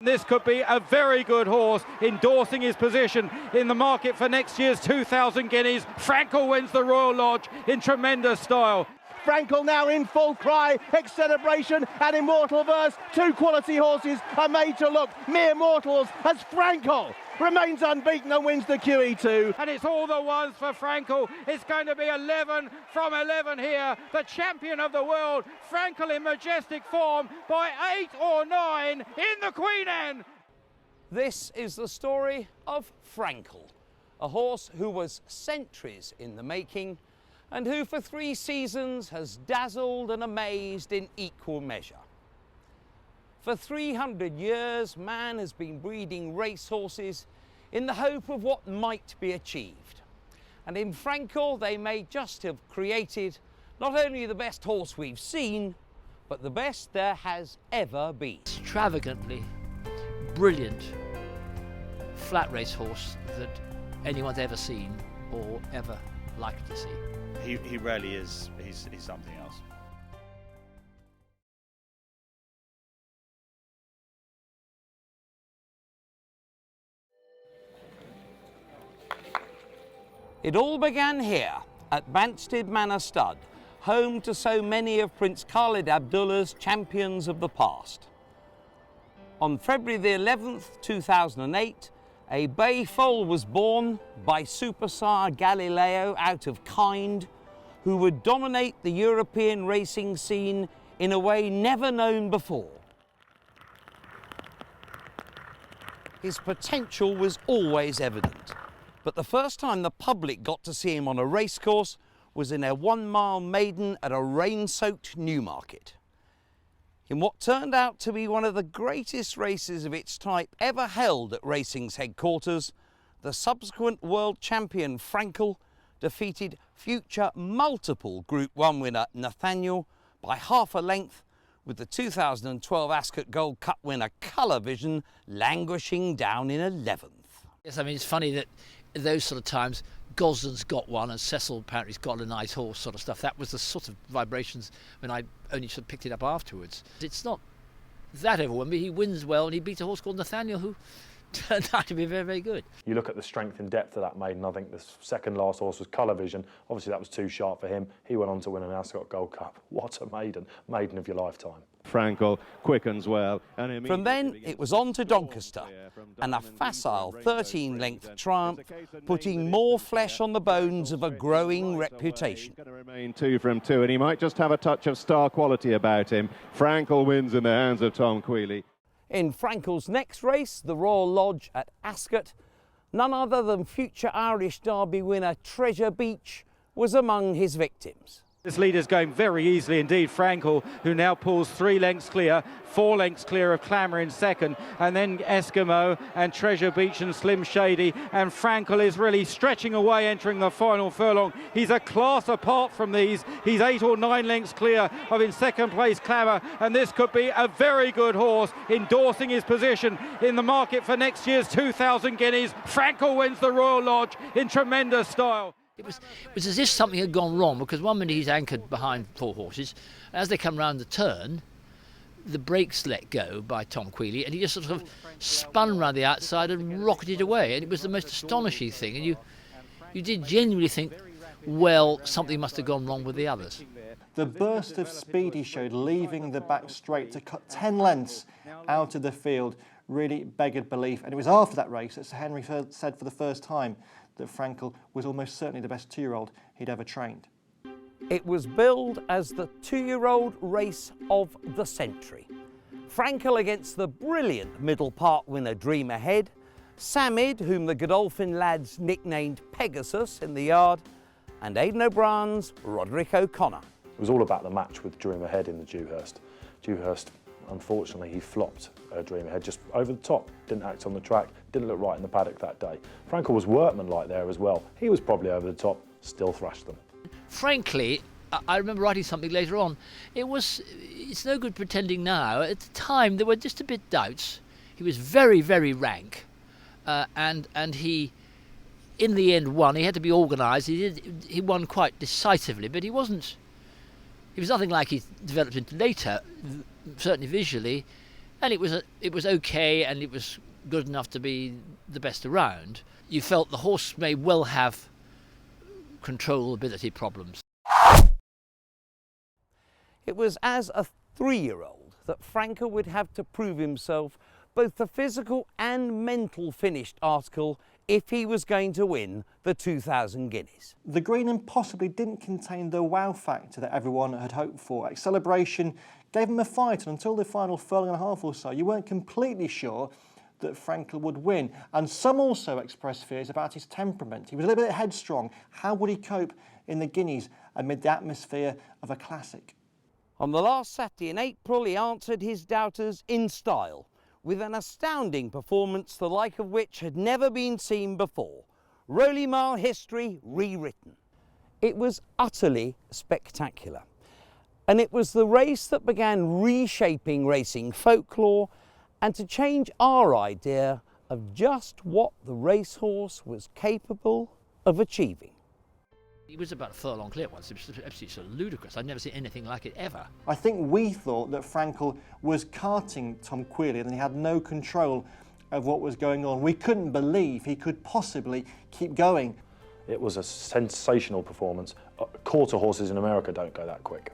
This could be a very good horse, endorsing his position in the market for next year's 2,000 guineas. Frankel wins the Royal Lodge in tremendous style. Frankel now in full cry, Celebration and Immortal Verse. Two quality horses are made to look mere mortals as Frankel remains unbeaten and wins the QE2. And it's all the ones for Frankel. It's going to be 11 from 11 here. The champion of the world, Frankel in majestic form by 8 or 9 in the Queen Anne. This is the story of Frankel, a horse who was centuries in the making and who for 3 seasons has dazzled and amazed in equal measure. For 300 years, man has been breeding racehorses in the hope of what might be achieved. And in Frankel, they may just have created not only the best horse we've seen, but the best there has ever been. Extravagantly brilliant flat race horse that anyone's ever seen or ever likely to see. He really is, he's something else. It all began here at Banstead Manor Stud, home to so many of Prince Khalid Abdullah's champions of the past. On February the 11th, 2008, a bay foal was born by superstar Galileo out of Kind, who would dominate the European racing scene in a way never known before. His potential was always evident, but the first time the public got to see him on a racecourse was in a 1-mile maiden at a rain-soaked Newmarket. In what turned out to be one of the greatest races of its type ever held at racing's headquarters, the subsequent world champion Frankel defeated future multiple Group 1 winner Nathaniel by half a length, with the 2012 Ascot Gold Cup winner Colour Vision languishing down in 11th. Yes, I mean, it's funny that at those sort of times, Gosden's got one and Cecil apparently's got a nice horse sort of stuff. That was the sort of vibrations when I only sort of picked it up afterwards. It's not that overwhelming. He wins well and he beats a horse called Nathaniel who turned out to be very, very good. You look at the strength and depth of that maiden. I think the second last horse was Colour Vision. Obviously that was too sharp for him. He went on to win an Ascot Gold Cup. What a maiden of your lifetime. Frankel quickens well. And from then it was on to Doncaster and a facile 13-length triumph, putting more flesh on the bones of a growing reputation. He's going to remain 2 from 2 and he might just have a touch of star quality about him. Frankel wins in the hands of Tom Queally. In Frankel's next race, the Royal Lodge at Ascot, none other than future Irish Derby winner Treasure Beach was among his victims. This leader's going very easily indeed, Frankel, who now pulls 3 lengths clear, 4 lengths clear of Clamour in second, and then Eskimo and Treasure Beach and Slim Shady, and Frankel is really stretching away entering the final furlong. He's a class apart from these. He's 8 or 9 lengths clear of in second place Clamour, and this could be a very good horse, endorsing his position in the market for next year's 2,000 guineas. Frankel wins the Royal Lodge in tremendous style. It was as if something had gone wrong, because one minute he's anchored behind 4 horses. As they come round the turn, the brakes let go by Tom Queally, and he just sort of spun round the outside and rocketed away. And it was the most astonishing thing. And you did genuinely think, well, something must have gone wrong with the others. The burst of speed he showed, leaving the back straight to cut 10 lengths out of the field, really beggared belief. And it was after that race that Sir Henry said for the first time that Frankel was almost certainly the best 2-year-old he'd ever trained. It was billed as the 2-year-old race of the century. Frankel against the brilliant middle part winner Dream Ahead, Samid, whom the Godolphin lads nicknamed Pegasus in the yard, and Aidan O'Brien's Roderick O'Connor. It was all about the match with Dream Ahead in the Dewhurst. Dewhurst, unfortunately, he flopped Dream Ahead just over the top, didn't act on the track, didn't look right in the paddock that day. Frankel was workmanlike there as well. He was probably over the top, still thrashed them. Frankly, I remember writing something later on. It's no good pretending now. At the time, there were just a bit doubts. He was very, very rank, and he, in the end, won. He had to be organised. He won quite decisively, but he wasn't. He was nothing like he developed into later. Certainly visually, And it was okay, and it was good enough to be the best around. You felt the horse may well have controllability problems. It was as a 3-year-old that Frankel would have to prove himself both the physical and mental finished article if he was going to win the 2,000 guineas. The green and possibly didn't contain the wow factor that everyone had hoped for. Acceleration gave him a fight, and until the final furlong and a half or so, you weren't completely sure that Frankel would win. And some also expressed fears about his temperament. He was a little bit headstrong. How would he cope in the Guineas amid the atmosphere of a classic? On the last Saturday in April, he answered his doubters in style, with an astounding performance the like of which had never been seen before. Rolly Mile history rewritten. It was utterly spectacular. And it was the race that began reshaping racing folklore and to change our idea of just what the racehorse was capable of achieving. It was about a furlong clear once. It was absolutely sort of ludicrous. I'd never seen anything like it ever. I think we thought that Frankel was carting Tom Queally and he had no control of what was going on. We couldn't believe he could possibly keep going. It was a sensational performance. Quarter horses in America don't go that quick.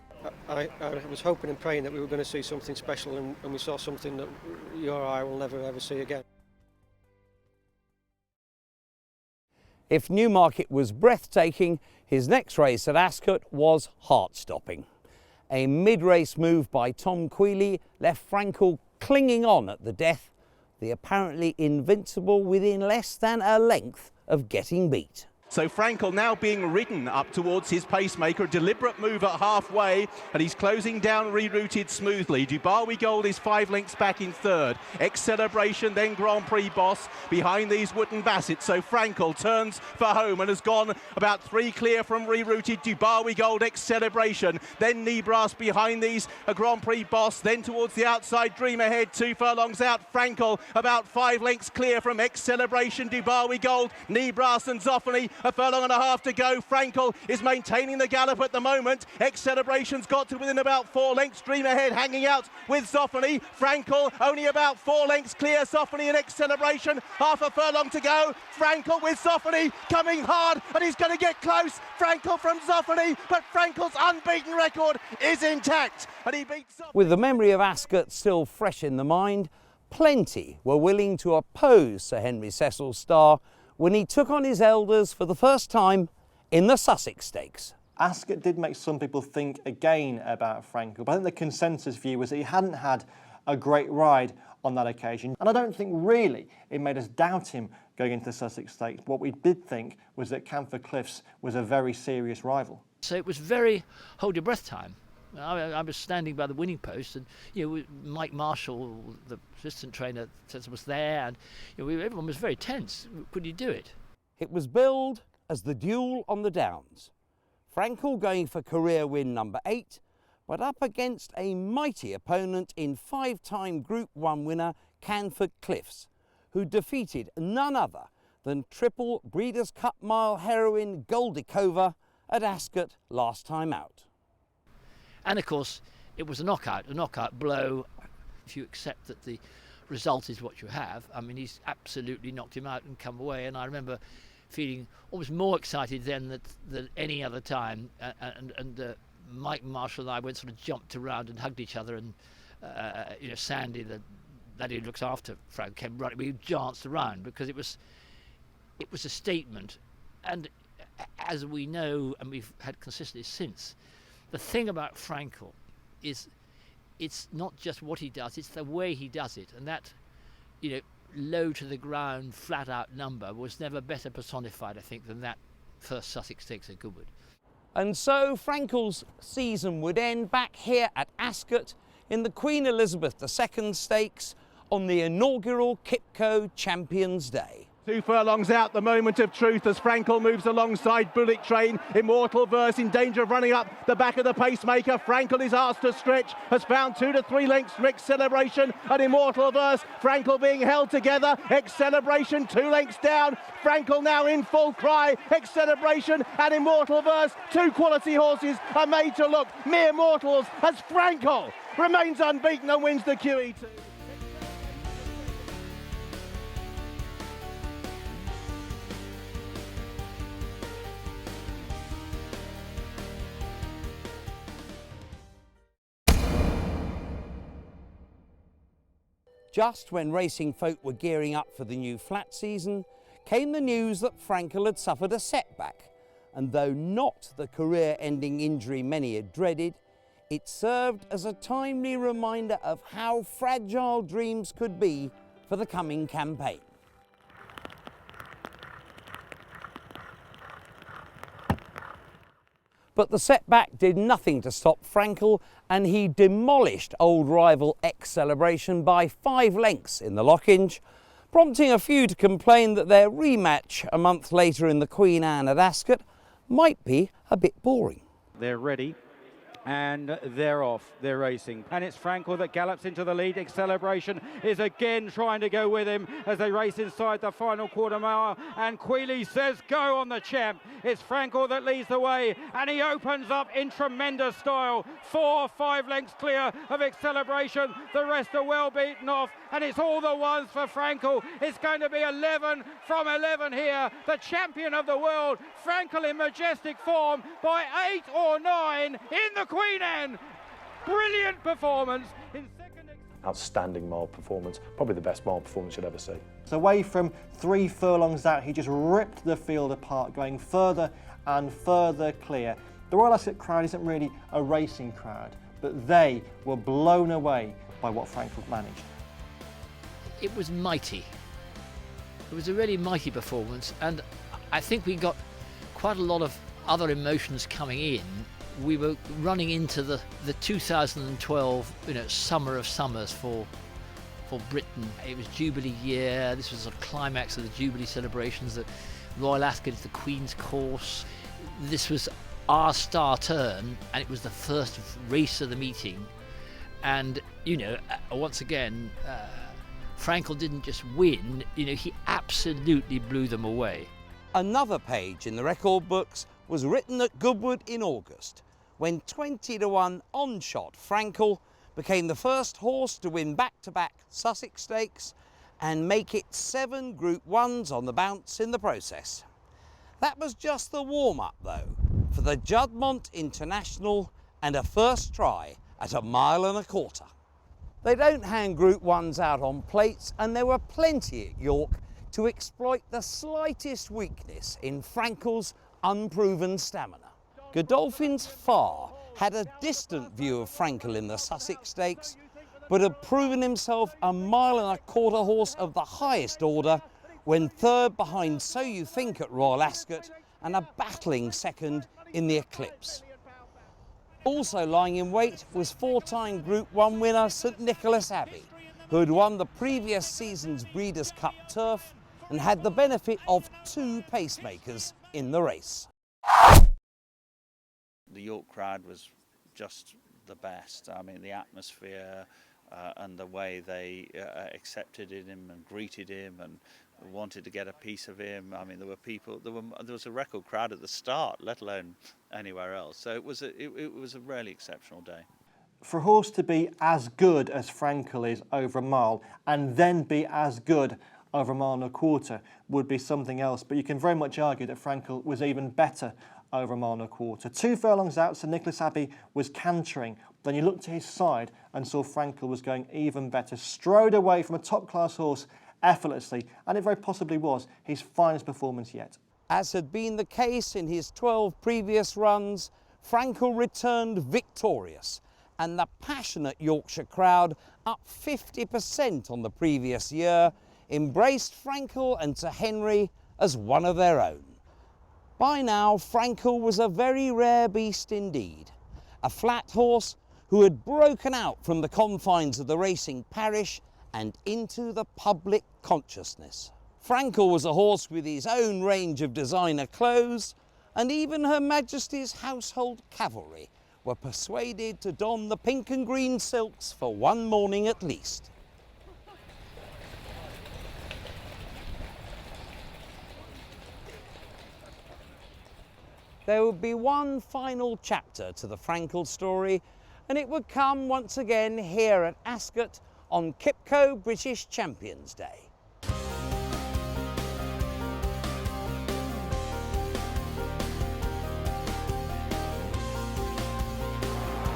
I was hoping and praying that we were going to see something special, and we saw something that you or I will never ever see again. If Newmarket was breathtaking, his next race at Ascot was heart-stopping. A mid-race move by Tom Queally left Frankel clinging on at the death, the apparently invincible within less than a length of getting beat. So Frankel now being ridden up towards his pacemaker, a deliberate move at halfway, and he's closing down, rerouted smoothly. Dubarwi Gold is 5 lengths back in third. Ex-Celebration, then Grand Prix Boss behind these Wooden Bassett. So Frankel turns for home and has gone about 3 clear from rerouted Dubarwi Gold, Ex-Celebration, then Nebras behind these, a Grand Prix Boss, then towards the outside, Dream Ahead, 2 furlongs out. Frankel about 5 lengths clear from Ex-Celebration, Dubarwi Gold, Nebras and Zoffany. A furlong and a half to go. Frankel is maintaining the gallop at the moment. Ex-Celebration's got to within about 4 lengths. Dream Ahead hanging out with Zoffany. Frankel only about 4 lengths clear. Zoffany and Ex-Celebration. Half a furlong to go. Frankel with Zoffany coming hard, and he's going to get close. Frankel from Zoffany, but Frankel's unbeaten record is intact, and he beats Zoffany. With the memory of Ascot still fresh in the mind, plenty were willing to oppose Sir Henry Cecil's star when he took on his elders for the first time in the Sussex Stakes. Ascot did make some people think again about Frankel, but I think the consensus view was that he hadn't had a great ride on that occasion. And I don't think really it made us doubt him going into the Sussex Stakes. What we did think was that Camphor Cliffs was a very serious rival. So it was very hold your breath time. I was standing by the winning post, and Mike Marshall, the assistant trainer, was there, and everyone was very tense. Could you do it? It was billed as the duel on the Downs. Frankel going for career win number 8, but up against a mighty opponent in 5-time Group 1 winner Camphor Cliffs, who defeated none other than triple Breeders' Cup Mile heroine Goldikova at Ascot last time out. And of course, it was a knockout blow. If you accept that the result is what you have, I mean, he's absolutely knocked him out and come away. And I remember feeling almost more excited then than any other time. And Mike Marshall and I went sort of jumped around and hugged each other. And Sandy, that he looks after Frank, came running. We danced around because it was a statement. And as we know, and we've had consistently since, the thing about Frankel is it's not just what he does, it's the way he does it. And that, low to the ground, flat out number was never better personified, I think, than that first Sussex Stakes at Goodwood. And so Frankel's season would end back here at Ascot in the Queen Elizabeth II Stakes on the inaugural Kipco Champions Day. 2 furlongs out, the moment of truth as Frankel moves alongside Bullet Train. Immortal Verse in danger of running up the back of the pacemaker. Frankel is asked to stretch, has found 2 to 3 lengths from Ex-Celebration and Immortal Verse. Frankel being held together. Ex-Celebration 2 lengths down. Frankel now in full cry. Ex-Celebration and Immortal Verse. 2 quality horses are made to look mere mortals as Frankel remains unbeaten and wins the QE2. Just when racing folk were gearing up for the new flat season, came the news that Frankel had suffered a setback, and though not the career-ending injury many had dreaded, it served as a timely reminder of how fragile dreams could be for the coming campaign. But the setback did nothing to stop Frankel, and he demolished old rival Celebration by 5 lengths in the Lockinge, prompting a few to complain that their rematch a month later in the Queen Anne at Ascot might be a bit boring. They're ready. And they're off, they're racing. And it's Frankel that gallops into the lead. Celebration is again trying to go with him as they race inside the final quarter mile. And Quealy says go on the champ. It's Frankel that leads the way, and he opens up in tremendous style. 4 or 5 lengths clear of Celebration. The rest are well beaten off, and it's all the ones for Frankel. It's going to be 11 from 11 here. The champion of the world, Frankel, in majestic form by 8 or 9 in the Queen Anne. Brilliant performance. In second. Outstanding mile performance, probably the best mile performance you'd ever see. So away from 3 furlongs out, he just ripped the field apart, going further and further clear. The Royal Ascot crowd isn't really a racing crowd, but they were blown away by what Frankel managed. It was mighty. It was a really mighty performance, and I think we got quite a lot of other emotions coming in. We were running into the 2012, summer of summers for Britain. It was Jubilee year. This was a climax of the Jubilee celebrations. The Royal Ascot is the Queen's course. This was our star turn, and it was the first race of the meeting. And once again, Frankel didn't just win. He absolutely blew them away. Another page in the record books was written at Goodwood in August, when 20-1 on-shot Frankel became the first horse to win back-to-back Sussex Stakes and make it 7 Group 1s on the bounce in the process. That was just the warm-up, though, for the Juddmonte International and a first try at 1.25 miles. They don't hang Group 1s out on plates, and there were plenty at York to exploit the slightest weakness in Frankel's unproven stamina. Godolphin's Far had a distant view of Frankel in the Sussex Stakes, but had proven himself 1.25 mile horse of the highest order when third behind So You Think at Royal Ascot and a battling second in the Eclipse. Also lying in wait was 4-time Group 1 winner St Nicholas Abbey, who had won the previous season's Breeders' Cup Turf and had the benefit of 2 pacemakers in the race. The York crowd was just the best. I mean, the atmosphere and the way they accepted him and greeted him and wanted to get a piece of him. I mean, there was a record crowd at the start, let alone anywhere else. So it was a really exceptional day. For a horse to be as good as Frankel is over 1 mile and then be as good over 1.25 miles would be something else, but you can very much argue that Frankel was even better over 1.25 miles. 2 furlongs out, St Nicholas Abbey was cantering. Then you looked to his side and saw Frankel was going even better, strode away from a top-class horse effortlessly, and it very possibly was his finest performance yet. As had been the case in his 12 previous runs, Frankel returned victorious, and the passionate Yorkshire crowd, up 50% on the previous year, embraced Frankel and Sir Henry as one of their own. By now, Frankel was a very rare beast indeed, a flat horse who had broken out from the confines of the racing parish and into the public consciousness. Frankel was a horse with his own range of designer clothes, and even Her Majesty's household cavalry were persuaded to don the pink and green silks for one morning at least. There would be one final chapter to the Frankel story, and it would come once again here at Ascot on Kipco British Champions Day.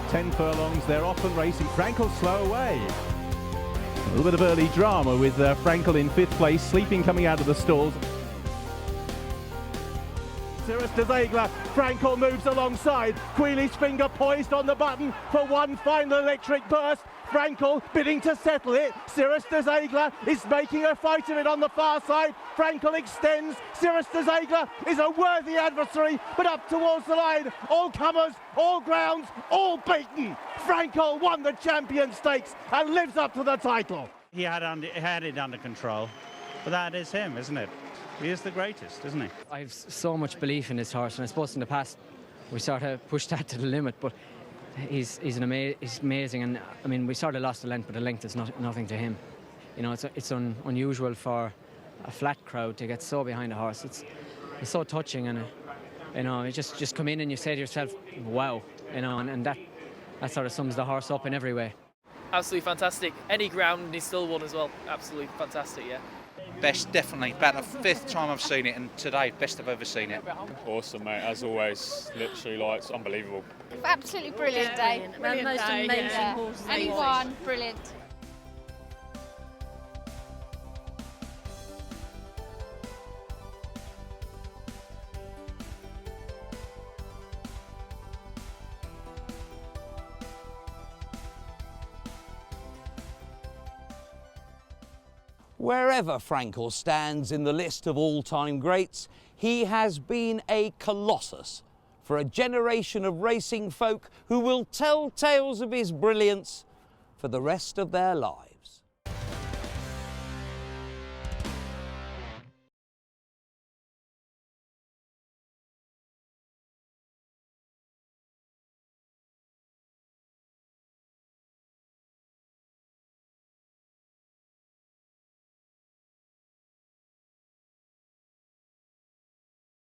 Ten furlongs, they're off and racing. Frankel slow away. A little bit of early drama with Frankel in 5th place, Sleeping coming out of the stalls. Cirrus de Zegler, Frankel moves alongside, Quealy's finger poised on the button for one final electric burst. Frankel bidding to settle it. Cirrus de Zegler is making a fight of it on the far side. Frankel extends. Cirrus de Zegler is a worthy adversary, but up towards the line. All comers, all grounds, all beaten. Frankel won the Champion Stakes and lives up to the title. He had it under control, but that is him, isn't it? He is the greatest, isn't he? I have so much belief in this horse, and I suppose in the past we sort of pushed that to the limit, but he's amazing, and I mean we sort of lost the length, but the length is nothing to him. You know, it's unusual for a flat crowd to get so behind a horse. It's so touching, and you know, you just come in and you say to yourself, wow, you know, and that sort of sums the horse up in every way. Absolutely fantastic. Any ground and he still won as well. Absolutely fantastic, yeah. Best, definitely. About the 5th time I've seen it, and today, best I've ever seen it. Awesome, mate. As always, literally, like, it's unbelievable. Absolutely brilliant day. Most amazing horses. And he won. Brilliant. Wherever Frankel stands in the list of all-time greats, he has been a colossus for a generation of racing folk who will tell tales of his brilliance for the rest of their lives.